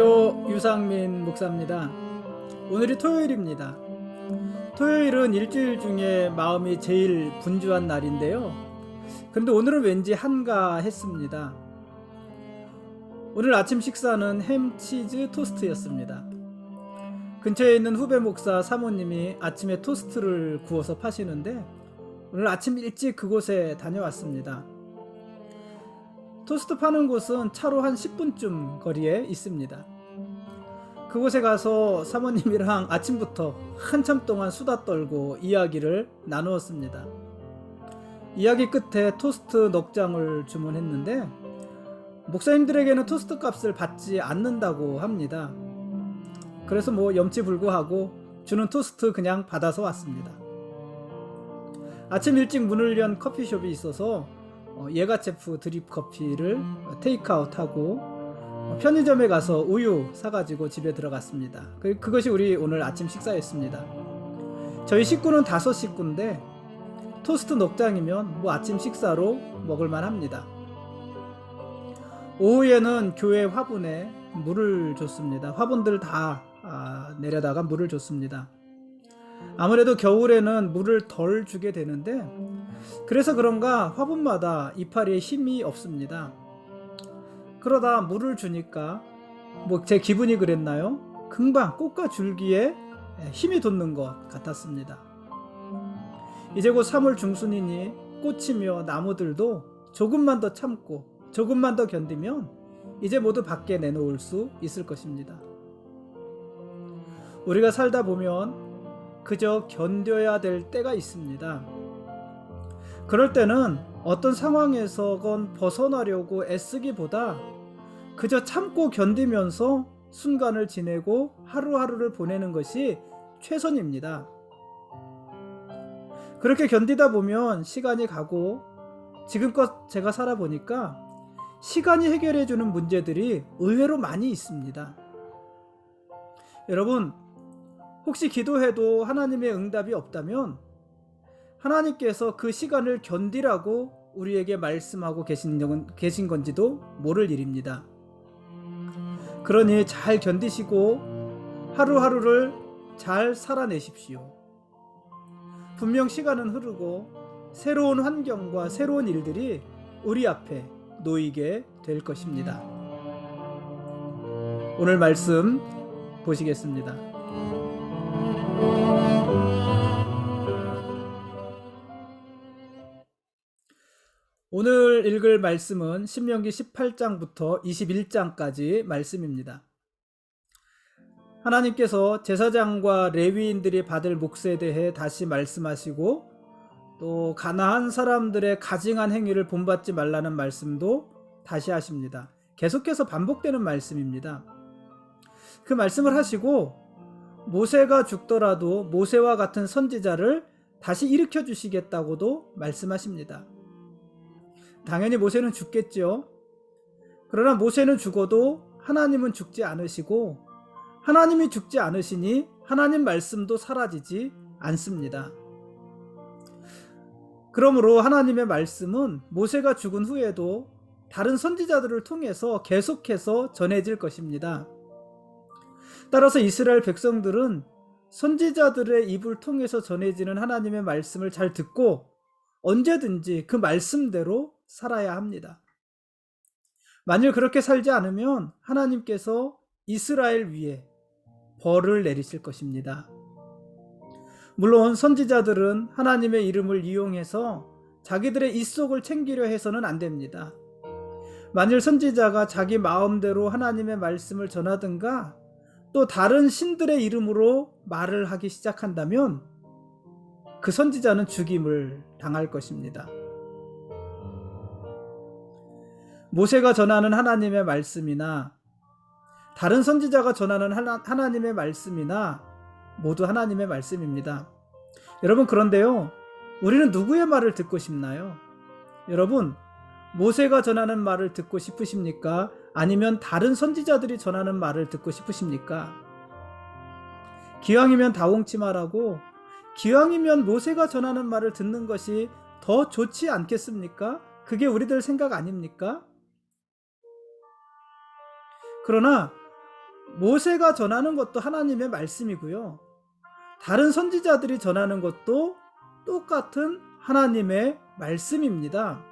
안녕하세요. 유상민 목사입니다. 오늘이 토요일입니다. 토요일은 일주일 중에 마음이 제일 분주한 날인데요. 근데 오늘은 왠지 한가했습니다. 오늘 아침 식사는 햄, 치즈, 토스트였습니다. 근처에 있는 후배 목사 사모님이 아침에 토스트를 구워서 파시는데 오늘 아침 일찍 그곳에 다녀왔습니다. 토스트 파는 곳은 차로 한 10분쯤 거리에 있습니다. 그곳에 가서 사모님이랑 아침부터 한참 동안 수다 떨고 이야기를 나누었습니다. 이야기 끝에 토스트 넉 장을 주문했는데 목사님들에게는 토스트 값을 받지 않는다고 합니다. 그래서 염치불구하고 주는 토스트 그냥 받아서 왔습니다. 아침 일찍 문을 연 커피숍이 있어서 예가체프 드립 커피를 테이크아웃하고 편의점에 가서 우유 사가지고 집에 들어갔습니다. 그것이 우리 오늘 아침 식사였습니다. 저희 식구는 5식구인데 토스트 넉 장이면 아침 식사로 먹을만 합니다. 오후에는 교회 화분에 물을 줬습니다. 화분들 다 내려다가 물을 줬습니다. 아무래도 겨울에는 물을 덜 주게 되는데 그래서 그런가 화분마다 이파리에 힘이 없습니다. 그러다 물을 주니까 제 기분이 그랬나요? 금방 꽃과 줄기에 힘이 돋는 것 같았습니다. 이제 곧 3월 중순이니 꽃이며 나무들도 조금만 더 참고 조금만 더 견디면 이제 모두 밖에 내놓을 수 있을 것입니다. 우리가 살다 보면 그저 견뎌야 될 때가 있습니다. 그럴 때는 어떤 상황에서건 벗어나려고 애쓰기보다 그저 참고 견디면서 순간을 지내고 하루하루를 보내는 것이 최선입니다. 그렇게 견디다 보면 시간이 가고 지금껏 제가 살아보니까 시간이 해결해주는 문제들이 의외로 많이 있습니다. 여러분, 혹시 기도해도 하나님의 응답이 없다면 하나님께서 그 시간을 견디라고 우리에게 말씀하고 계신 건지도 모를 일입니다. 그러니 잘 견디시고 하루하루를 잘 살아내십시오. 분명 시간은 흐르고 새로운 환경과 새로운 일들이 우리 앞에 놓이게 될 것입니다. 오늘 말씀 보시겠습니다. 오늘 읽을 말씀은 신명기 18장부터 21장까지 말씀입니다. 하나님께서 제사장과 레위인들이 받을 몫에 대해 다시 말씀하시고 또 가나안 사람들의 가증한 행위를 본받지 말라는 말씀도 다시 하십니다. 계속해서 반복되는 말씀입니다. 그 말씀을 하시고 모세가 죽더라도 모세와 같은 선지자를 다시 일으켜 주시겠다고도 말씀하십니다. 당연히 모세는 죽겠죠. 그러나 모세는 죽어도 하나님은 죽지 않으시고 하나님이 죽지 않으시니 하나님 말씀도 사라지지 않습니다. 그러므로 하나님의 말씀은 모세가 죽은 후에도 다른 선지자들을 통해서 계속해서 전해질 것입니다. 따라서 이스라엘 백성들은 선지자들의 입을 통해서 전해지는 하나님의 말씀을 잘 듣고 언제든지 그 말씀대로 살아야 합니다. 만일 그렇게 살지 않으면 하나님께서 이스라엘 위에 벌을 내리실 것입니다. 물론 선지자들은 하나님의 이름을 이용해서 자기들의 입속을 챙기려 해서는 안 됩니다. 만일 선지자가 자기 마음대로 하나님의 말씀을 전하든가 또 다른 신들의 이름으로 말을 하기 시작한다면 그 선지자는 죽임을 당할 것입니다. 모세가 전하는 하나님의 말씀이나 다른 선지자가 전하는 하나님의 말씀이나 모두 하나님의 말씀입니다. 여러분, 그런데요, 우리는 누구의 말을 듣고 싶나요? 여러분, 모세가 전하는 말을 듣고 싶으십니까? 아니면 다른 선지자들이 전하는 말을 듣고 싶으십니까? 기왕이면 다홍치마라고 기왕이면 모세가 전하는 말을 듣는 것이 더 좋지 않겠습니까? 그게 우리들 생각 아닙니까? 그러나 모세가 전하는 것도 하나님의 말씀이고요. 다른 선지자들이 전하는 것도 똑같은 하나님의 말씀입니다.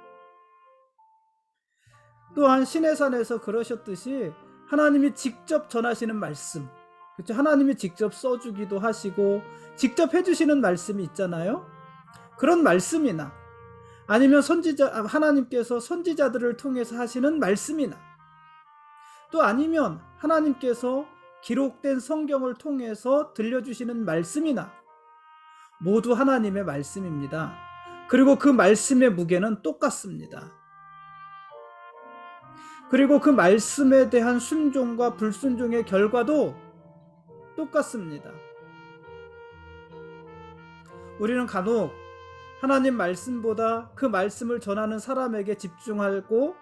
또한 시내산에서 그러셨듯이 하나님이 직접 전하시는 말씀, 그렇죠? 하나님이 직접 써주기도 하시고 직접 해주시는 말씀이 있잖아요. 그런 말씀이나 아니면 하나님께서 선지자들을 통해서 하시는 말씀이나 또 아니면 하나님께서 기록된 성경을 통해서 들려주시는 말씀이나 모두 하나님의 말씀입니다. 그리고 그 말씀의 무게는 똑같습니다. 그리고 그 말씀에 대한 순종과 불순종의 결과도 똑같습니다. 우리는 간혹 하나님 말씀보다 그 말씀을 전하는 사람에게 집중하고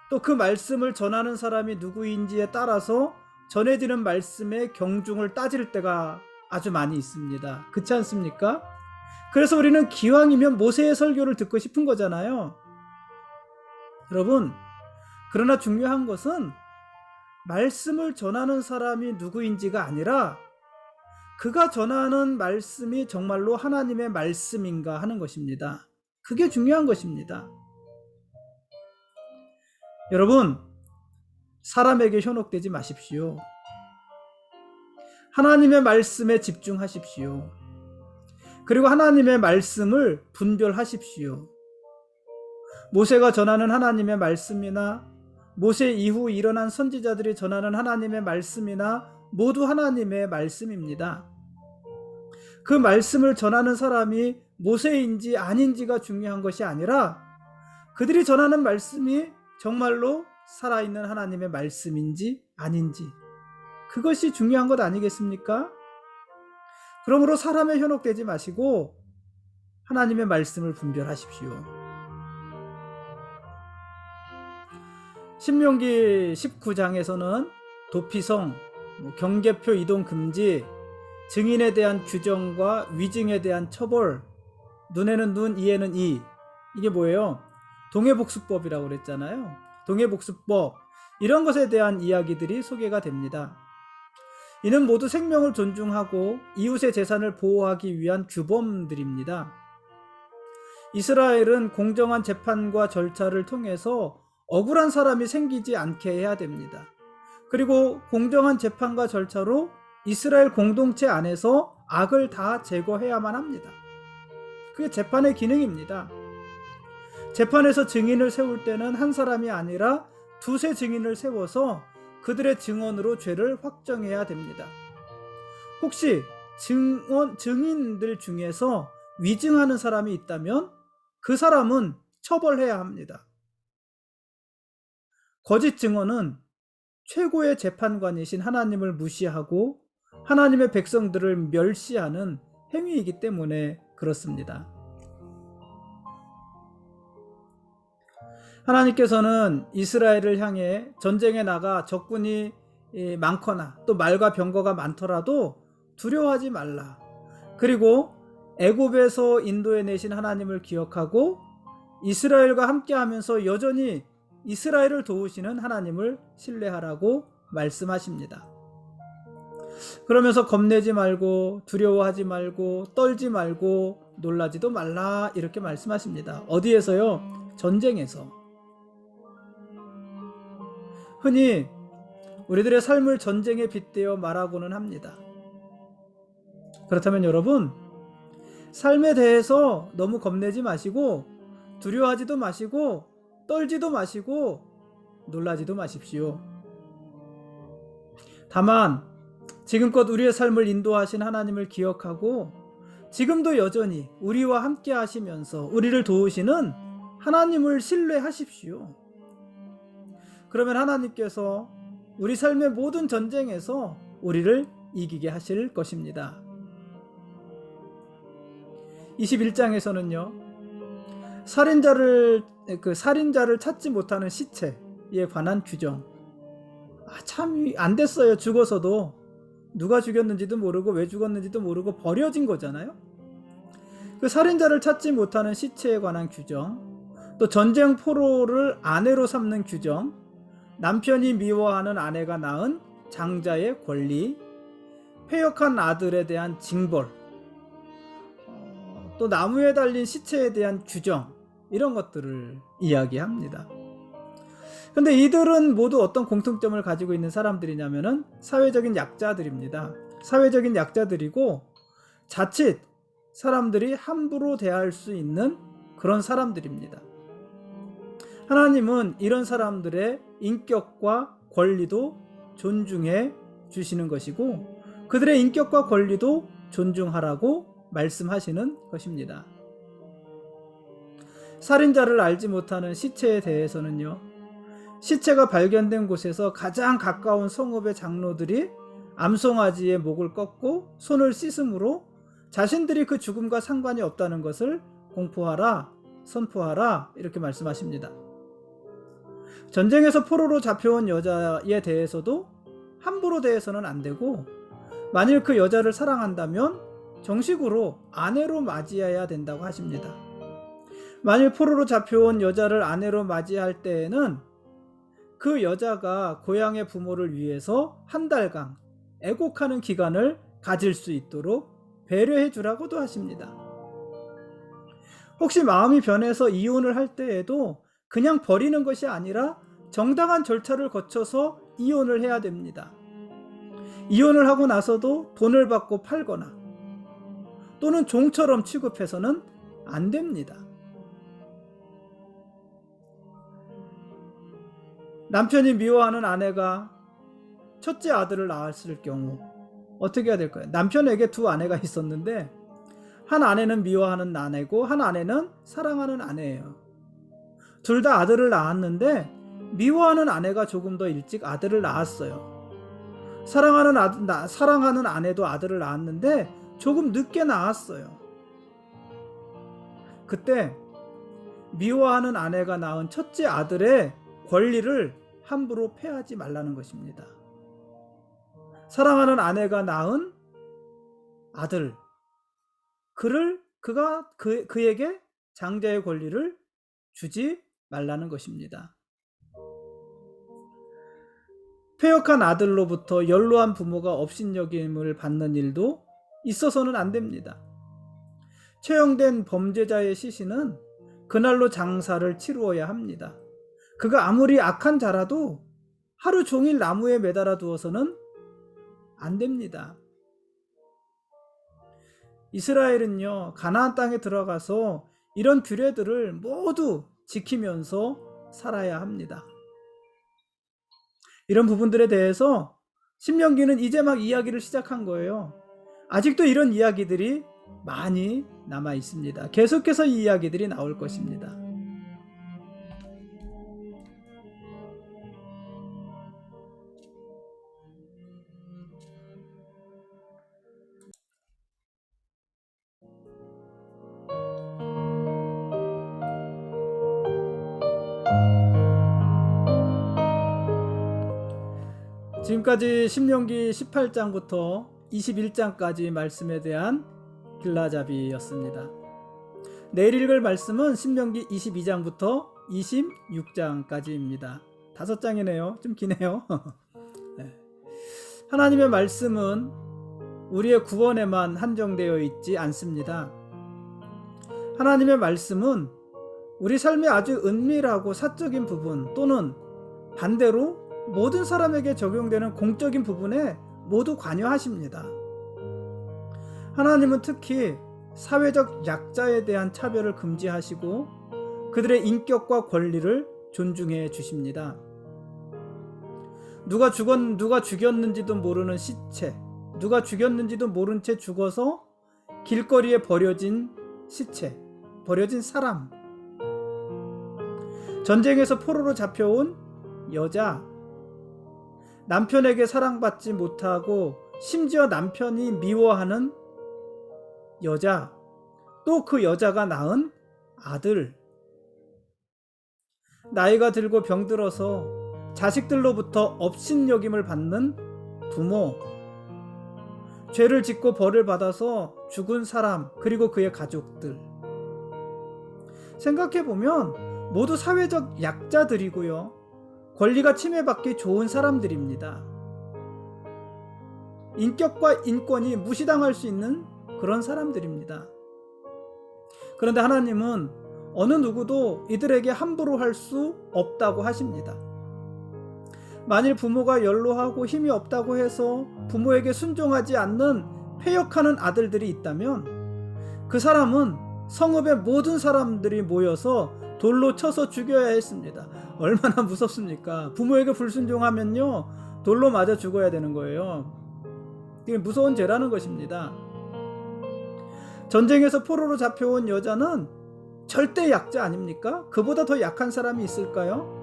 또 그 말씀을 전하는 사람이 누구인지에 따라서 전해지는 말씀의 경중을 따질 때가 아주 많이 있습니다. 그렇지 않습니까? 그래서 우리는 기왕이면 모세의 설교를 듣고 싶은 거잖아요. 여러분, 그러나 중요한 것은 말씀을 전하는 사람이 누구인지가 아니라 그가 전하는 말씀이 정말로 하나님의 말씀인가 하는 것입니다. 그게 중요한 것입니다. 여러분, 사람에게 현혹되지 마십시오. 하나님의 말씀에 집중하십시오. 그리고 하나님의 말씀을 분별하십시오. 모세가 전하는 하나님의 말씀이나 모세 이후 일어난 선지자들이 전하는 하나님의 말씀이나 모두 하나님의 말씀입니다. 그 말씀을 전하는 사람이 모세인지 아닌지가 중요한 것이 아니라 그들이 전하는 말씀이 정말로 살아있는 하나님의 말씀인지 아닌지, 그것이 중요한 것 아니겠습니까? 그러므로 사람에 현혹되지 마시고 하나님의 말씀을 분별하십시오. 신명기 19장에서는 도피성, 경계표 이동 금지, 증인에 대한 규정과 위증에 대한 처벌, 눈에는 눈, 이에는 이, 이게 뭐예요? 동해복수법이라고 그랬잖아요. 동해복수법, 이런 것에 대한 이야기들이 소개가 됩니다. 이는 모두 생명을 존중하고 이웃의 재산을 보호하기 위한 규범들입니다. 이스라엘은 공정한 재판과 절차를 통해서 억울한 사람이 생기지 않게 해야 됩니다. 그리고 공정한 재판과 절차로 이스라엘 공동체 안에서 악을 다 제거해야만 합니다. 그게 재판의 기능입니다. 재판에서 증인을 세울 때는 한 사람이 아니라 두세 증인을 세워서 그들의 증언으로 죄를 확정해야 됩니다. 혹시 증인들 중에서 위증하는 사람이 있다면 그 사람은 처벌해야 합니다. 거짓 증언은 최고의 재판관이신 하나님을 무시하고 하나님의 백성들을 멸시하는 행위이기 때문에 그렇습니다. 하나님께서는 이스라엘을 향해 전쟁에 나가 적군이 많거나 또 말과 병거가 많더라도 두려워하지 말라. 그리고 애굽에서 인도해 내신 하나님을 기억하고 이스라엘과 함께하면서 여전히 이스라엘을 도우시는 하나님을 신뢰하라고 말씀하십니다. 그러면서 겁내지 말고 두려워하지 말고 떨지 말고 놀라지도 말라 이렇게 말씀하십니다. 어디에서요? 전쟁에서. 흔히 우리들의 삶을 전쟁에 빗대어 말하고는 합니다. 그렇다면 여러분, 삶에 대해서 너무 겁내지 마시고 두려워하지도 마시고 떨지도 마시고 놀라지도 마십시오. 다만 지금껏 우리의 삶을 인도하신 하나님을 기억하고 지금도 여전히 우리와 함께 하시면서 우리를 도우시는 하나님을 신뢰하십시오. 그러면 하나님께서 우리 삶의 모든 전쟁에서 우리를 이기게 하실 것입니다. 21장에서는요, 살인자를 찾지 못하는 시체에 관한 규정. 참 안 됐어요. 죽어서도 누가 죽였는지도 모르고 왜 죽었는지도 모르고 버려진 거잖아요. 그 살인자를 찾지 못하는 시체에 관한 규정, 또 전쟁 포로를 아내로 삼는 규정, 남편이 미워하는 아내가 낳은 장자의 권리, 패역한 아들에 대한 징벌, 또 나무에 달린 시체에 대한 규정, 이런 것들을 이야기합니다. 근데 이들은 모두 어떤 공통점을 가지고 있는 사람들이냐면은 사회적인 약자들입니다. 사회적인 약자들이고 자칫 사람들이 함부로 대할 수 있는 그런 사람들입니다. 하나님은 이런 사람들의 인격과 권리도 존중해 주시는 것이고 그들의 인격과 권리도 존중하라고 말씀하시는 것입니다. 살인자를 알지 못하는 시체에 대해서는요, 시체가 발견된 곳에서 가장 가까운 성읍의 장로들이 암송아지의 목을 꺾고 손을 씻음으로 자신들이 그 죽음과 상관이 없다는 것을 공포하라, 선포하라, 이렇게 말씀하십니다. 전쟁에서 포로로 잡혀온 여자에 대해서도 함부로 대해서는 안 되고, 만일 그 여자를 사랑한다면 정식으로 아내로 맞이해야 된다고 하십니다. 만일 포로로 잡혀온 여자를 아내로 맞이할 때에는 그 여자가 고향의 부모를 위해서 한 달간 애곡하는 기간을 가질 수 있도록 배려해 주라고도 하십니다. 혹시 마음이 변해서 이혼을 할 때에도 그냥 버리는 것이 아니라 정당한 절차를 거쳐서 이혼을 해야 됩니다. 이혼을 하고 나서도 돈을 받고 팔거나 또는 종처럼 취급해서는 안 됩니다. 남편이 미워하는 아내가 첫째 아들을 낳았을 경우 어떻게 해야 될까요? 남편에게 두 아내가 있었는데 한 아내는 미워하는 아내고 한 아내는 사랑하는 아내예요. 둘 다 아들을 낳았는데 미워하는 아내가 조금 더 일찍 아들을 낳았어요. 사랑하는 아내도 아들을 낳았는데 조금 늦게 낳았어요. 그때 미워하는 아내가 낳은 첫째 아들의 권리를 함부로 패하지 말라는 것입니다. 사랑하는 아내가 낳은 아들, 그에게 장자의 권리를 주지 말라는 것입니다. 패역한 아들로부터 연로한 부모가 업신여김을 받는 일도 있어서는 안 됩니다. 처형된 범죄자의 시신은 그날로 장사를 치루어야 합니다. 그가 아무리 악한 자라도 하루 종일 나무에 매달아 두어서는 안 됩니다. 이스라엘은요, 가나안 땅에 들어가서 이런 규례들을 모두 지키면서 살아야 합니다. 이런 부분들에 대해서 신명기는 이제 막 이야기를 시작한 거예요. 아직도 이런 이야기들이 많이 남아 있습니다. 계속해서 이 이야기들이 나올 것입니다. 지금까지 신명기 18장부터 21장까지 말씀에 대한 길라잡이였습니다. 내일 읽을 말씀은 신명기 22장부터 26장까지입니다. 5장이네요. 좀 기네요. 네. 하나님의 말씀은 우리의 구원에만 한정되어 있지 않습니다. 하나님의 말씀은 우리 삶의 아주 은밀하고 사적인 부분 또는 반대로 모든 사람에게 적용되는 공적인 부분에 모두 관여하십니다. 하나님은 특히 사회적 약자에 대한 차별을 금지하시고 그들의 인격과 권리를 존중해 주십니다. 누가 죽였는지도 모르는 시체, 누가 죽였는지도 모른 채 죽어서 길거리에 버려진 시체, 버려진 사람, 전쟁에서 포로로 잡혀온 여자, 남편에게 사랑받지 못하고 심지어 남편이 미워하는 여자, 또 그 여자가 낳은 아들, 나이가 들고 병들어서 자식들로부터 업신여김을 받는 부모, 죄를 짓고 벌을 받아서 죽은 사람, 그리고 그의 가족들. 생각해보면 모두 사회적 약자들이고요, 권리가 침해받기 좋은 사람들입니다. 인격과 인권이 무시당할 수 있는 그런 사람들입니다. 그런데 하나님은 어느 누구도 이들에게 함부로 할 수 없다고 하십니다. 만일 부모가 연로하고 힘이 없다고 해서 부모에게 순종하지 않는 패역하는 아들들이 있다면 그 사람은 성읍의 모든 사람들이 모여서 돌로 쳐서 죽여야 했습니다. 얼마나 무섭습니까? 부모에게 불순종하면요, 돌로 맞아 죽어야 되는 거예요. 이게 무서운 죄라는 것입니다. 전쟁에서 포로로 잡혀온 여자는 절대 약자 아닙니까? 그보다 더 약한 사람이 있을까요?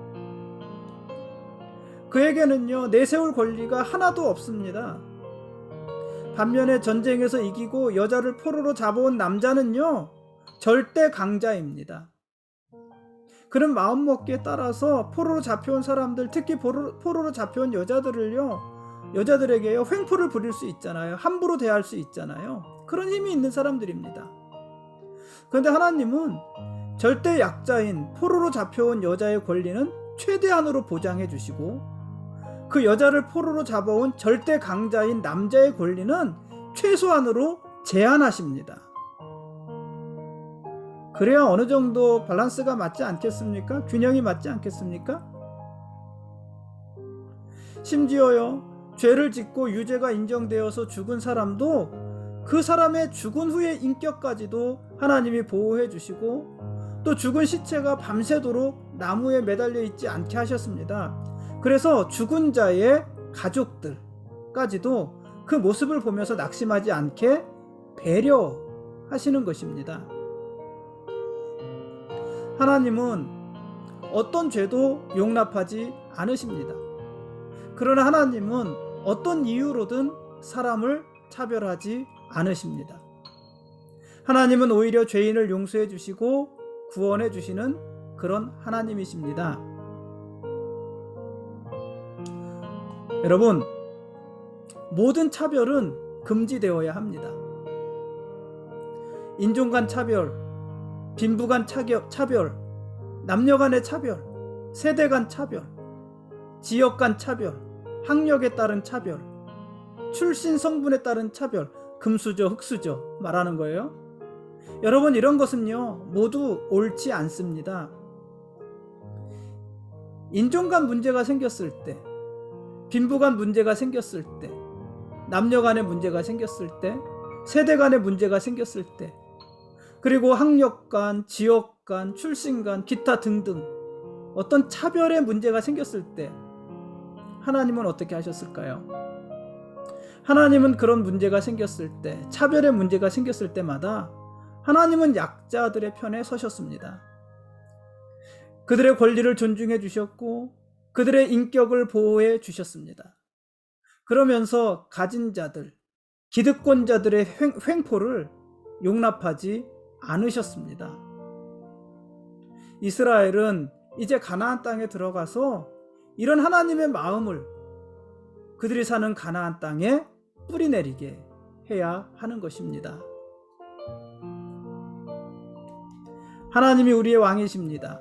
그에게는요, 내세울 권리가 하나도 없습니다. 반면에 전쟁에서 이기고 여자를 포로로 잡아온 남자는요, 절대 강자입니다. 그런 마음먹기에 따라서 포로로 잡혀온 사람들, 특히 포로로 잡혀온 여자들에게요, 횡포를 부릴 수 있잖아요. 함부로 대할 수 있잖아요. 그런 힘이 있는 사람들입니다. 그런데 하나님은 절대 약자인 포로로 잡혀온 여자의 권리는 최대한으로 보장해 주시고, 그 여자를 포로로 잡아온 절대 강자인 남자의 권리는 최소한으로 제한하십니다. 그래야 어느 정도 밸런스가 맞지 않겠습니까? 균형이 맞지 않겠습니까? 심지어요, 죄를 짓고 유죄가 인정되어서 죽은 사람도 그 사람의 죽은 후의 인격까지도 하나님이 보호해 주시고, 또 죽은 시체가 밤새도록 나무에 매달려 있지 않게 하셨습니다. 그래서 죽은 자의 가족들까지도 그 모습을 보면서 낙심하지 않게 배려하시는 것입니다. 하나님은 어떤 죄도 용납하지 않으십니다. 그러나 하나님은 어떤 이유로든 사람을 차별하지 않으십니다. 하나님은 오히려 죄인을 용서해 주시고 구원해 주시는 그런 하나님이십니다. 여러분, 모든 차별은 금지되어야 합니다. 인종 간 차별, 빈부 간 차별, 남녀 간의 차별, 세대 간 차별, 지역 간 차별, 학력에 따른 차별, 출신 성분에 따른 차별, 금수저, 흑수저 말하는 거예요. 여러분, 이런 것은요, 모두 옳지 않습니다. 인종 간 문제가 생겼을 때, 빈부 간 문제가 생겼을 때, 남녀 간의 문제가 생겼을 때, 세대 간의 문제가 생겼을 때, 그리고 학력 간, 지역 간, 출신 간, 기타 등등 어떤 차별의 문제가 생겼을 때 하나님은 어떻게 하셨을까요? 하나님은 그런 문제가 생겼을 때, 차별의 문제가 생겼을 때마다 하나님은 약자들의 편에 서셨습니다. 그들의 권리를 존중해 주셨고 그들의 인격을 보호해 주셨습니다. 그러면서 가진 자들, 기득권자들의 횡포를 용납하지 않으셨습니다. 이스라엘은 이제 가나안 땅에 들어가서 이런 하나님의 마음을 그들이 사는 가나안 땅에 뿌리내리게 해야 하는 것입니다. 하나님이 우리의 왕이십니다.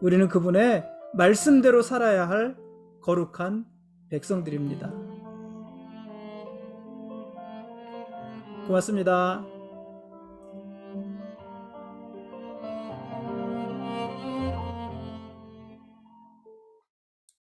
우리는 그분의 말씀대로 살아야 할 거룩한 백성들입니다. 고맙습니다.